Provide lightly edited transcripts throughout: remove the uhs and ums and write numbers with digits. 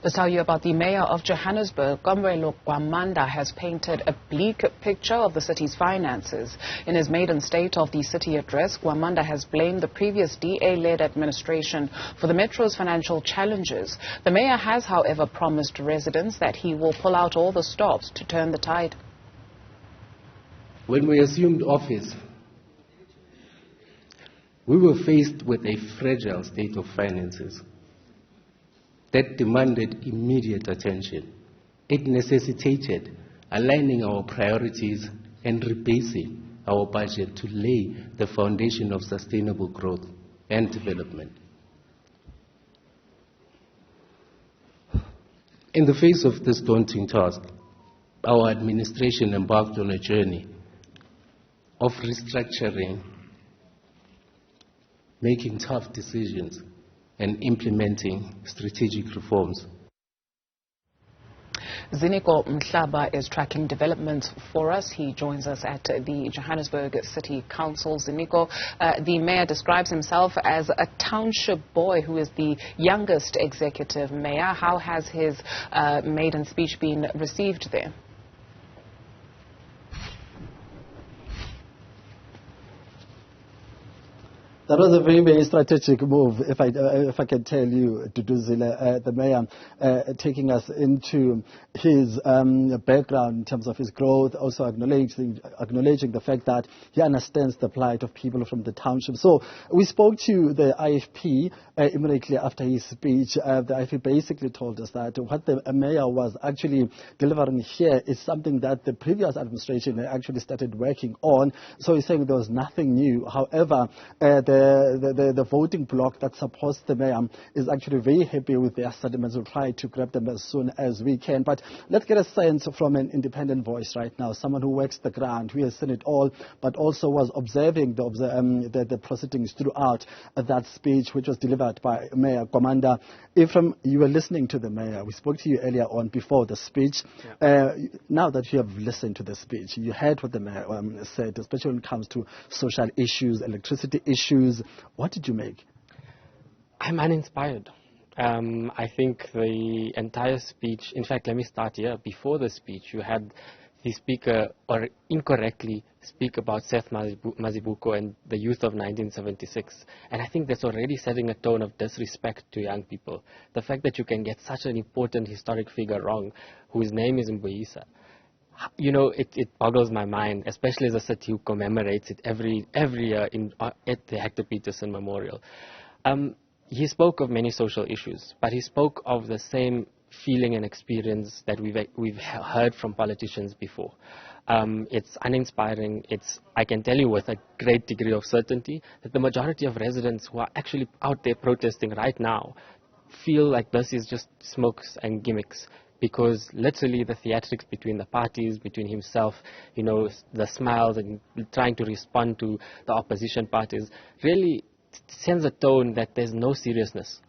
Let's tell you about the mayor of Johannesburg. Kabelo Gwamanda has painted a bleak picture of the city's finances. In his maiden State of the City address, Gwamanda has blamed the previous DA-led administration for the metro's financial challenges. The mayor has, however, promised residents that he will pull out all the stops to turn the tide. When we assumed office, we were faced with a fragile state of finances that demanded immediate attention. It necessitated aligning our priorities and rebasing our budget to lay the foundation of sustainable growth and development. In the face of this daunting task, our administration embarked on a journey of restructuring, making tough decisions, and implementing strategic reforms. Ziniko Mhlaba is tracking developments for us. He joins us at the Johannesburg City Council. Ziniko, the mayor describes himself as a township boy who is the youngest executive mayor. How has his maiden speech been received there? That was a very, very strategic move, if I can tell you, Duduzile, the mayor, taking us into his background in terms of his growth, also acknowledging the fact that he understands the plight of people from the township. So we spoke to the IFP immediately after his speech. The IFP basically told us that what the mayor was actually delivering here is something that the previous administration actually started working on. So he's saying there was nothing new. However, the voting bloc that supports the mayor is actually very happy with their sentiments. We'll try to grab them as soon as we can. But let's get a sense from an independent voice right now, someone who works the ground, who has seen it all, but also was observing the proceedings throughout that speech, which was delivered by Mayor Gwamanda. Ephraim, you were listening to the mayor. We spoke to you earlier on before the speech. Yeah. Now that you have listened to the speech, you heard what the mayor said, especially when it comes to social issues, electricity issues. What did you make? I'm uninspired. I think the entire speech, in fact, let me start here. Before the speech, you had the speaker or incorrectly speak about Seth Mazibuko and the youth of 1976. And I think that's already setting a tone of disrespect to young people. The fact that you can get such an important historic figure wrong, whose name is Mbuyisa. You know, it boggles my mind, especially as a city who commemorates it every year at the Hector Peterson Memorial. He spoke of many social issues, but he spoke of the same feeling and experience that we've heard from politicians before. It's uninspiring. I can tell you with a great degree of certainty that the majority of residents who are actually out there protesting right now feel like this is just smokes and gimmicks. Because literally the theatrics between the parties, between himself, you know, the smiles and trying to respond to the opposition parties really sends a tone that there's no seriousness.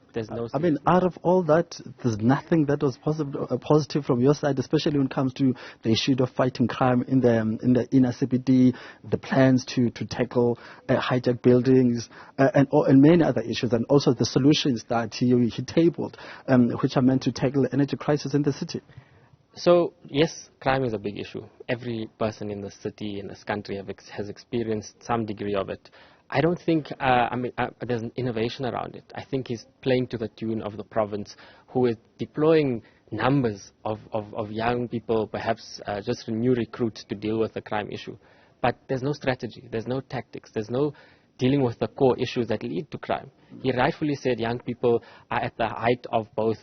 I mean, out of all that, there's nothing that was positive from your side, especially when it comes to the issue of fighting crime in the inner CBD, the plans to tackle hijacked buildings, and many other issues, and also the solutions that he tabled, which are meant to tackle the energy crisis in the city. So, yes, crime is a big issue. Every person in the city, in this country, has experienced some degree of it. I don't think there's an innovation around it. I think he's playing to the tune of the province, who is deploying numbers of young people, perhaps just new recruits to deal with the crime issue. But there's no strategy, there's no tactics, there's no dealing with the core issues that lead to crime. He rightfully said young people are at the height of both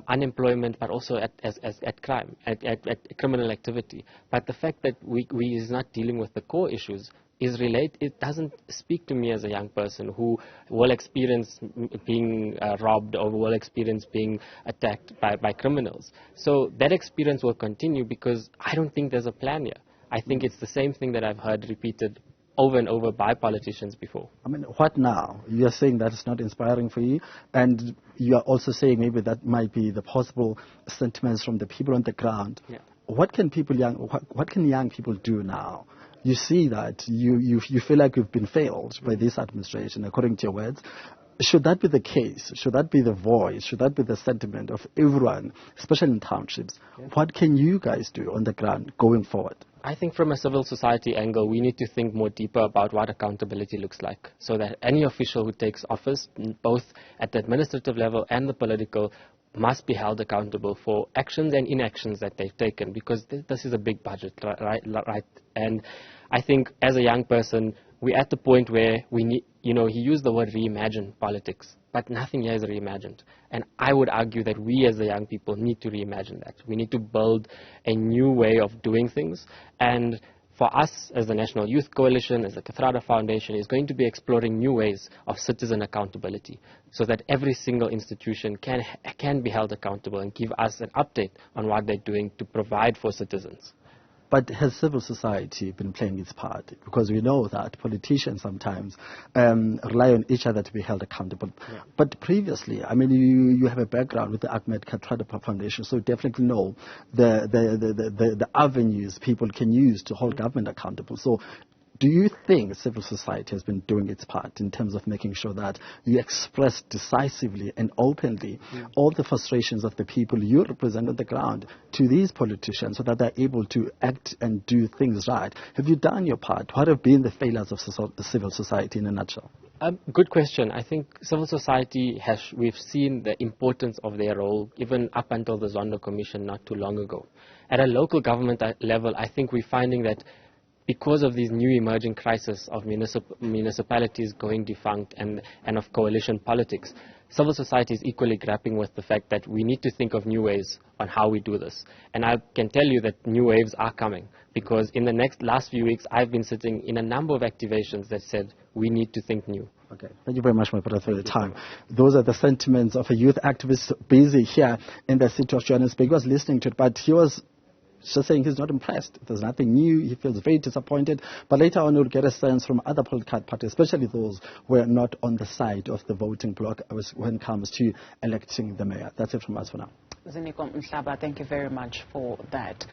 unemployment, but also at crime, at criminal activity. But the fact that we is not dealing with the core issues it doesn't speak to me as a young person who will experience being robbed or will experience being attacked by criminals. So that experience will continue because I don't think there's a plan here. I think it's the same thing that I've heard repeated over and over by politicians before. I mean, what now? You're saying that it's not inspiring for you, and you're also saying maybe that might be the possible sentiments from the people on the ground. Yeah. What can young people do now? You see that you feel like you've been failed by this administration, according to your words. should that be the case, should that be the voice, should that be the sentiment of everyone, especially in townships, what can you guys do on the ground going forward? I think from a civil society angle, we need to think more deeper about what accountability looks like, so that any official who takes office, both at the administrative level and the political, must be held accountable for actions and inactions that they've taken, because this is a big budget, right? And I think as a young person, we're at the point where we need, he used the word reimagine politics, but nothing here is reimagined. And I would argue that we as the young people need to reimagine that. We need to build a new way of doing things. And for us as the National Youth Coalition, as the Kathrada Foundation, is going to be exploring new ways of citizen accountability, so that every single institution can be held accountable and give us an update on what they're doing to provide for citizens. But has civil society been playing its part? Because we know that politicians sometimes rely on each other to be held accountable. Yeah. But previously, I mean, you have a background with the Ahmed Kathrada Foundation, so you definitely know the avenues people can use to hold government accountable. So do you think civil society has been doing its part in terms of making sure that you express decisively and openly all the frustrations of the people you represent on the ground to these politicians, so that they're able to act and do things right? Have you done your part? What have been the failures of civil society in a nutshell? Good question. I think civil society we've seen the importance of their role even up until the Zondo Commission not too long ago. At a local government level, I think we're finding that because of these new emerging crises of municipalities going defunct and of coalition politics, civil society is equally grappling with the fact that we need to think of new ways on how we do this. And I can tell you that new waves are coming, because in the last few weeks, I've been sitting in a number of activations that said we need to think new. Okay, thank you very much, my brother, for your time. Those are the sentiments of a youth activist busy here in the city of Johannesburg. He was listening to it, but he was just saying he's not impressed. There's nothing new. He feels very disappointed. But later on, you'll get a sense from other political parties, especially those who are not on the side of the voting bloc when it comes to electing the mayor. That's it from us for now. Ziniko, Mhlaba, thank you very much for that.